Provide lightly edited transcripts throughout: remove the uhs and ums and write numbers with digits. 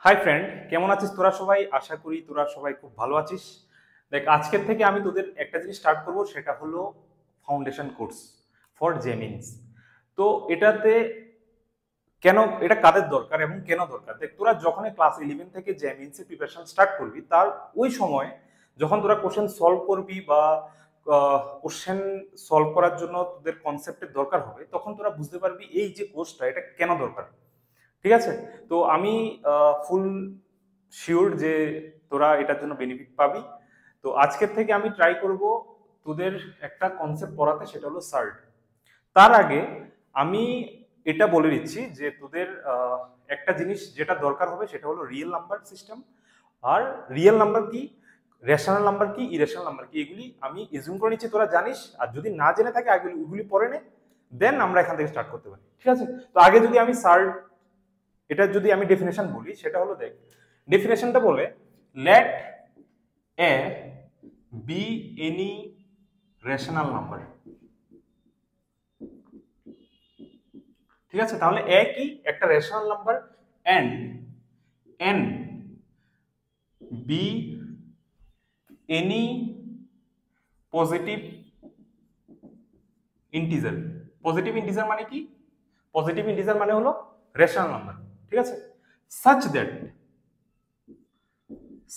Hi friend, কেমন আছিস তোরা সবাই? আশা করি তোরা সবাই খুব ভালো আছিস। দেখ, আজকের থেকে আমি তোদের একটা জিনিস স্টার্ট করব, সেটা হলো ফাউন্ডেশন কোর্স ফর জেমিনস। তো এটাতে কেন, এটা কাদের দরকার এবং কেন দরকার? দেখ, তোরা যখন ক্লাস 11 থেকে জেমিনস এর প্রিপারেশন স্টার্ট করবি, তার ওই সময় যখন তোরা কোশ্চেন সলভ করবি বা কোশ্চেন সলভ করার জন্য তোদের কনসেপ্টের দরকার হবে, তখন তোরা বুঝতে পারবি এই যে কোর্সটা এটা কেন দরকার। ঠিক আছে? তো আমি ফুল শিওর যে তোরা এটার জন্য বেনিফিট পাবি। তো আজকের থেকে আমি ট্রাই করব তোদের একটা কনসেপ্ট পড়াতে, সেটা হলো সার্ট। তার আগে আমি এটা বলে দিচ্ছি যে তোদের একটা জিনিস যেটা দরকার হবে সেটা হলো রিয়েল নাম্বার সিস্টেম। আর রিয়েল নাম্বার কি, রেশনাল নাম্বার কি, ইরেশনাল নাম্বার কি, এগুলি আমি এজুম করে নিচ্ছি তোরা জানিস। আর যদি না জেনে থাকে আগে ওগুলি পড়ে নে, দেন আমরা এখান থেকে স্টার্ট করতে পারি। ঠিক আছে? তো আগে যদি আমি সার্ট, এটা যদি আমি ডেফিনেশন বলি, সেটা হলো, দেখ, ডেফিনেশনটা বলে let a be any rational number. ঠিক আছে? তাহলে এ কি, একটা rational number, and n be any positive integer. Positive integer মানে কি? পজিটিভ ইন্টিজার মানে হলো রেশনাল নাম্বার। ঠিক আছে?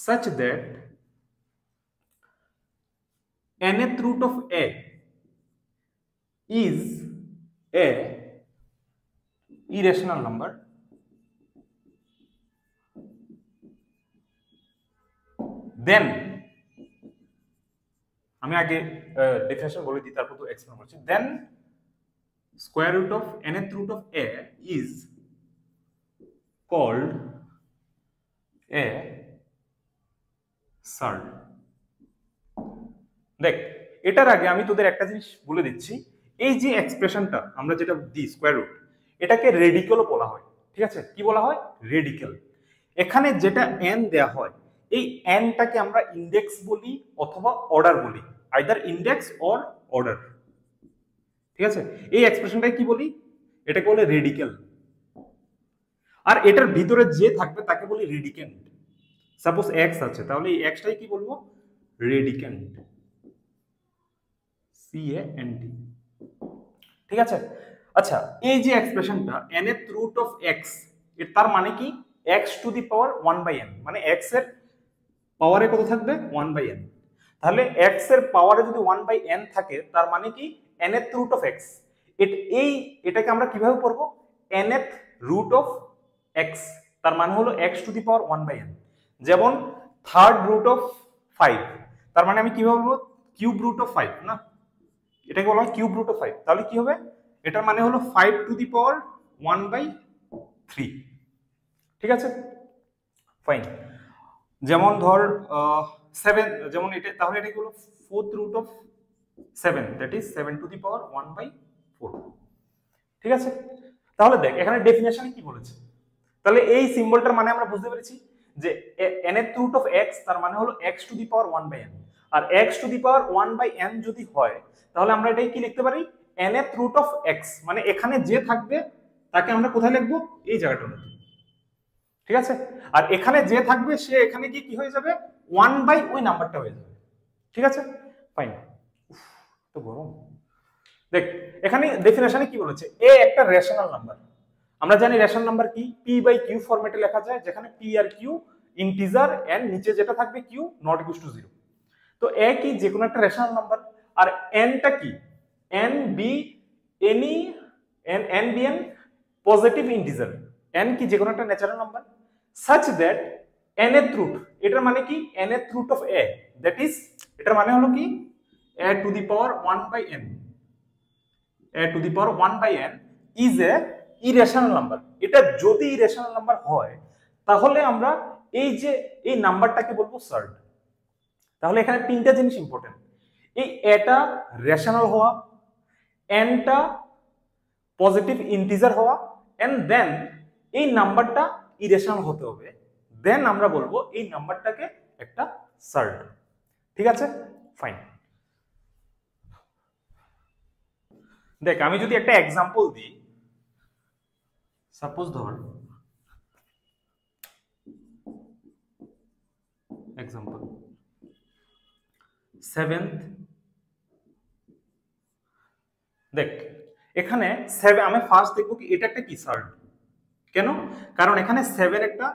such that nth root of a is a irrational number, then আমি আগে ডেফিনেশন বলে দিই, তারপর তো এক্সপ্লেন করছি। Then square root of nth root of a is called a surd। দেখ, এটার আগে আমি তোদের একটা জিনিস বলে দিচ্ছি। এই যে এক্সপ্রেশনটা আমরা যেটা দিই স্কোয়ার রুট, এটাকে রেডিকেলও বলা হয়। ঠিক আছে? কি বলা হয়? রেডিকেল। এখানে যেটা এন দেয়া হয়, এই এনটাকে আমরা ইন্ডেক্স বলি অথবা অর্ডার বলি, আইদার ইন্ডেক্স অর অর্ডার। ঠিক আছে? এই এক্সপ্রেশনটাকে কি বলি? এটাকে বলে রেডিকেল। আর এটার ভিতরে যে থাকবে তাকে বলি রেডিকেন্ট। সাপোজ এক্স আছে, তাহলে এই এক্সটাই কি বলবো? রেডিকেন্ট। CANT। ঠিক আছে? আচ্ছা, এই যে এক্সপ্রেশনটা nth রুট অফ এক্স, এর তার মানে কি? x to the power 1/n, মানে x এর পাওয়ারে কত থাকবে? 1/n। তাহলে x এর পাওয়ারে যদি 1/n থাকে, তার মানে কি? nth root of x। এটাকে আমরা কিভাবে পড়বো? nth রুট অফ x, তার মানে হলো x to the power 1/n। যেমন থার্ড রুট অফ 5, তার মানে আমি কিভাবে বলবো? কিউব রুট অফ 5 না, এটাকে বলা হয় কিউব রুট অফ 5। তাহলে কি হবে? এটার মানে হলো 5 টু দি পাওয়ার 1/3। ঠিক আছে? ফাইন। যেমন ধর 7, যেমন এটা, তাহলে এটা কি হলো? Fourth root of 7, that is 7 to the power 1/4। ঠিক আছে? তাহলে দেখ, এখানে ডেফিনেশনে কি বলেছে। তাহলে এই সিম্বলটার মানে আমরা বুঝতে পেরেছি যে nth রুট অফ x, তার মানে হলো x to the power 1/n। আর x to the power 1/n যদি হয়, তাহলে আমরা এটাই কি লিখতে পারি? nth রুট অফ x, মানে এখানে যে থাকবে তাকে আমরা কোথায় লিখবো? এই জায়গাটার মধ্যে। ঠিক আছে? আর এখানে যে থাকবে সে এখানে গিয়ে কি হয়ে যাবে? 1 বাই ওই নাম্বারটা হয়ে যাবে। ঠিক আছে? ফাইন। তো গরম। দেখ, এখানে ডেফিনেশনে কি বলেছে? এ একটা রেশনাল নাম্বার। আমরা জানি রেশনাল নাম্বার কি? পি বাই কিউ ফরম্যাটে লেখা যায়, যেখানে পি আর কিউ ইন্টিজার, এন্ড নিচে যেটা থাকবে কিউ নট ইকুয়াল টু 0। তো এ কি? যে কোনো একটা রেশনাল নাম্বার। আর এনটা কি? N be any n be n positive integer. N কি? যে কোনো একটা natural number. Such that nth root, এটার মানে কি? nth root of a, that is, এটার মানে হলো কি? a to the power 1/n, a to the power 1/n is a irrational number. এটা যদি ইরেশনাল নাম্বার হয়, তাহলে আমরা এই যে এই নাম্বারটাকে বলবো সার্ড। তাহলে এখানে তিনটা জিনিস ইম্পর্টেন্ট। এই এটা রেশনাল হওয়া, এনটা পজিটিভ ইন্টিজার হওয়া, এন্ড দেন এই নাম্বারটা ইরেশনাল হতে হবে। দেন আমরা বলবো এই নাম্বারটাকে একটা সার্ড। ঠিক আছে? ফাইন। দেখ, আমি যদি একটা এক্সাম্পল দিই, সাপোজ ধর এক্সাম্পল সেভেন্থ, দেখ এখানে 7 আমি ফার্স্ট দেখবো কি এটা একটা কি সার্ড, কেন? কারণ এখানে 7 একটা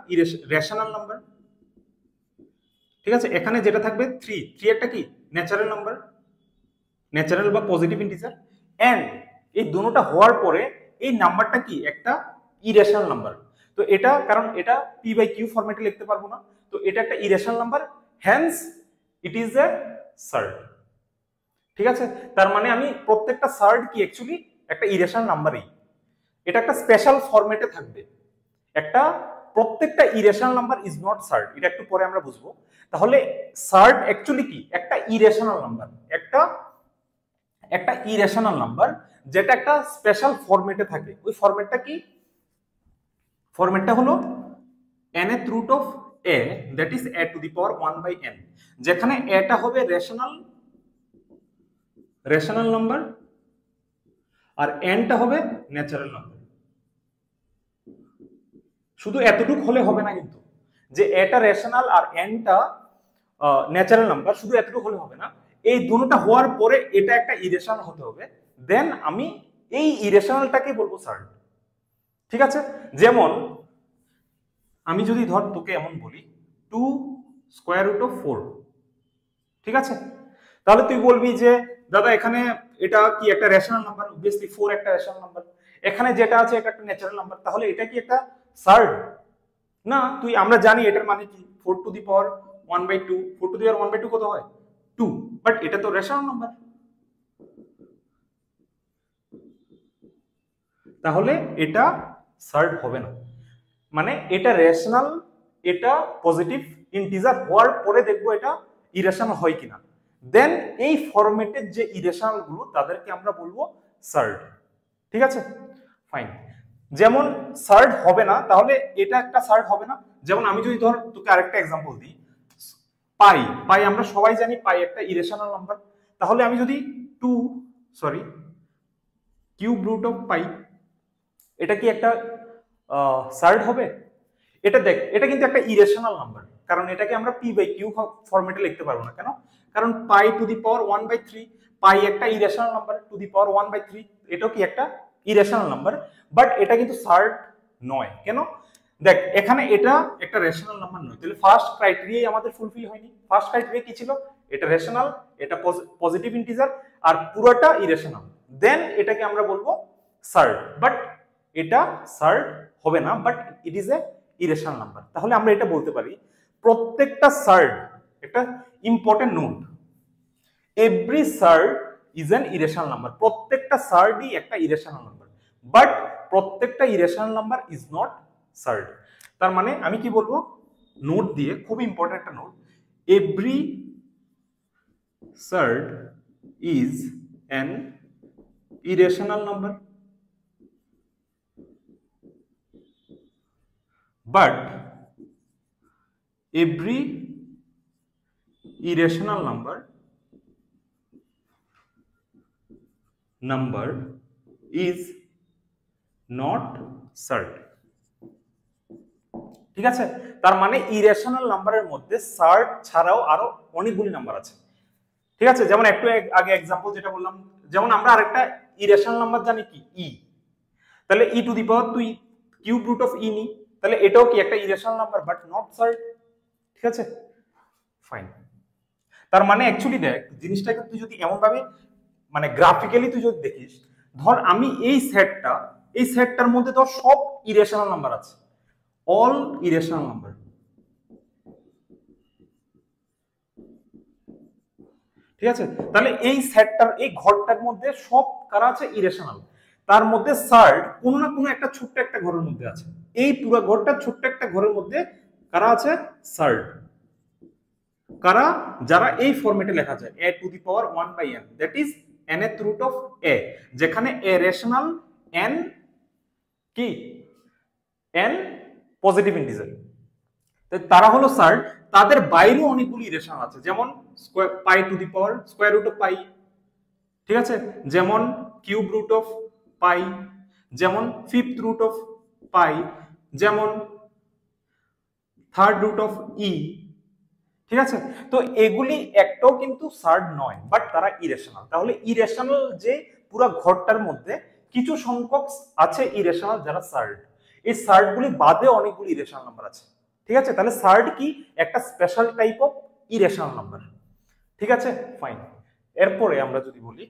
রেশনাল নাম্বার, ঠিক আছে। এখানে যেটা থাকবে 3 একটা কি ন্যাচারাল নাম্বার, ন্যাচারাল বা পজিটিভ ইন্টিজার, এন্ড এই দুটোটা হওয়ার পরে এই নাম্বারটা কি একটা ইরেশনাল নাম্বার। তো এটা কারণ এটা পি বাই কিউ ফরম্যাটে লিখতে পারবো না, তো এটা একটা irrational number, hence it is a surd, ঠিক আছে। তার মানে আমি প্রত্যেকটা সার্ড কি অ্যাকচুয়ালি একটা ইরেশনাল নাম্বারই, এটা একটা স্পেশাল ফরম্যাটে থাকবে। একটা প্রত্যেকটা ইরেশনাল নাম্বার ইজ নট সার্ড, এটা একটু পরে আমরা বুঝবো। তাহলে সার্ড অ্যাকচুয়ালি কি একটা ইরেশনাল নাম্বার, একটা ইরেশনাল নাম্বার যেটা একটা স্পেশাল ফরম্যাটে থাকে। ওই ফরম্যাটটা কি? ফরম্যাটটা হলো nth root of a, that is a to the power 1 by n, যেখানে এটা হবে রেশনাল নাম্বার আর nটা হবে ন্যাচারাল নাম্বার। শুধু এতটুকু হলে হবে না কিন্তু, যে এটা রেশনাল আর nটা ন্যাচারাল নাম্বার, শুধু এতটুকু হলে হবে না, এই দুটোটা হওয়ার পরে এটা একটা ইরেশনাল হতে হবে, দেন আমি এই ইরেশনালটাকে বলবো সার্ড, ঠিক আছে। যেমন আমি যদি ধর তোকে এমন বলি 2 স্কয়ার রুট অফ 4, ঠিক আছে, তাহলে তুই বলবি যে দাদা এখানে এটা কি একটা রেশনাল নাম্বার, অবভিয়াসলি 4 একটা রেশনাল নাম্বার, এখানে যেটা আছে এটা একটা ন্যাচারাল নাম্বার, তাহলে এটা কি একটা সার্ড? না, আমরা জানি এটার মানে কি 4 two the power 1/2, 4 two the পাওয়ার 1/2 কত হয় 2, বাট এটা তো রেশনাল নাম্বার, তাহলে এটা সার্ড হবে না। মানে এটা রেশনাল, এটা পজিটিভ ইন্টিজার হওয়ার পরে দেখবো এটা ইরেশনাল হয় কিনা, দেন এই ফরম্যাটের যে ইরেশনাল গুলো তাদেরকে আমরা বলবো সার্ড, ঠিক আছে, ফাইন। যেমন সার্ড হবে না, তাহলে এটা একটা সার্ড হবে না। যেমন আমি যদি ধর তোকে আরেকটা এক্সাম্পল দিই, পাই আমরা সবাই জানি পাই একটা ইরেশনাল নাম্বার, তাহলে আমি যদি কিউব রুট অফ পাই, এটা কি একটা সার্ড হবে? এটা দেখ, এটা কিন্তু একটা ইরেশনাল নাম্বার, কারণ এটাকে আমরা পি বাই কিউ ফরম্যাটে লিখতে পারবো না, কেন? কারণ পাই টু দি পাওয়ার 1/3, পাই একটা ইরেশনাল নাম্বার, টু দি পাওয়ার 1/3 এটাও কি একটা ইরেশনাল নাম্বার, বাট এটা কিন্তু সার্ড নয়, কেন? দেখ এখানে এটা একটা রেশনাল নাম্বার নয়, তাহলে ফার্স্ট ক্রাইটেরিয়াই আমাদের ফুলফিল হয়নি। ফার্স্ট ক্রাইটেরিয়া কি ছিল? এটা রেশনাল, এটা পজিটিভ ইন্টিজার, আর পুরোটা ইরেশনাল, দেন এটাকে আমরা বলবো সার্ড, বাট এটা সার্ড হবে না, but it is a irrational number. তাহলে আমরা এটা বলতে পারি প্রত্যেকটা সার্ড, একটা important note, every surd is an irrational number, প্রত্যেকটা সার্ডই একটা ইরেশনাল নাম্বার, বাট প্রত্যেকটা irrational number is not surd. তার মানে আমি কি বলবো নোট দিয়ে, খুব ইম্পর্টেন্ট একটা note, every surd is an irrational number, but every irrational number is not surd, ঠিক আছে। তার মানে ইরেশনাল নাম্বারের মধ্যে সার্ড ছাড়াও আরো অনেকগুলি নাম্বার আছে, ঠিক আছে। যেমন একটু আগে এক্সাম্পল যেটা বললাম, যেমন আমরা আরেকটা ইরেশনাল নাম্বার জানি কি ই, তাহলে ই টু দি পাওয়ার তুই কিউব রুট অফ ই নি, তাহলে এটাও কি একটা ইরেশনাল নাম্বার, বাট নট সার্ড, ঠিক আছে, ফাইন। তার মানে অ্যাকচুয়ালি দেখ জিনিসটাকে তুই যদি এমন ভাবে মানে গ্রাফিক্যালি তুই যদি দেখিস, ধর আমি এই সেটটার মধ্যে ধর সব ইরেশনাল নাম্বার আছে, অল ইরেশনাল নাম্বার, ঠিক আছে। তাহলে এই সেটটার এই ঘরটার মধ্যে সব কারা আছে ইরেশনাল, তার মধ্যে সার্ড কোনো না কোনো একটা ছোট্ট একটা ঘরের মধ্যে আছে, এই পুরো ঘরটা ছোট্ট একটা ঘরের মধ্যে কারা আছে সার্ড, কারা? যারা এই ফরম্যাটে লেখা যায় a to the power 1/n, that is nth root of a, যেখানে a রেশনাল, n কি n পজিটিভ ইন্টিজার, তারা হলো সার্ড। তাদের বাইরেও অনেকগুলি ইরেশনাল আছে, যেমন pi to the power square root of pi, ঠিক আছে, যেমন কিউব রুট অফ পাই, যেমন ফিফথ রুট অফ পাই, যেমন থার্ড রুট অফ ই, ঠিক আছে, তো এগুলি একটাও কিন্তু সার্ড নয়, বাট তারা ইরেশনাল। তাহলে ইরেশনাল যে পুরো ঘরটার মধ্যে কিছু সংখ্যক আছে ইরেশনাল যারা সার্ড, এই সার্ড গুলি বাদে অনেকগুলি ইরেশনাল নাম্বার আছে। ঠিক আছে, তাহলে সার্ড কি একটা special type of irrational number. ঠিক আছে, ফাইন। এরপরে আমরা যদি বলি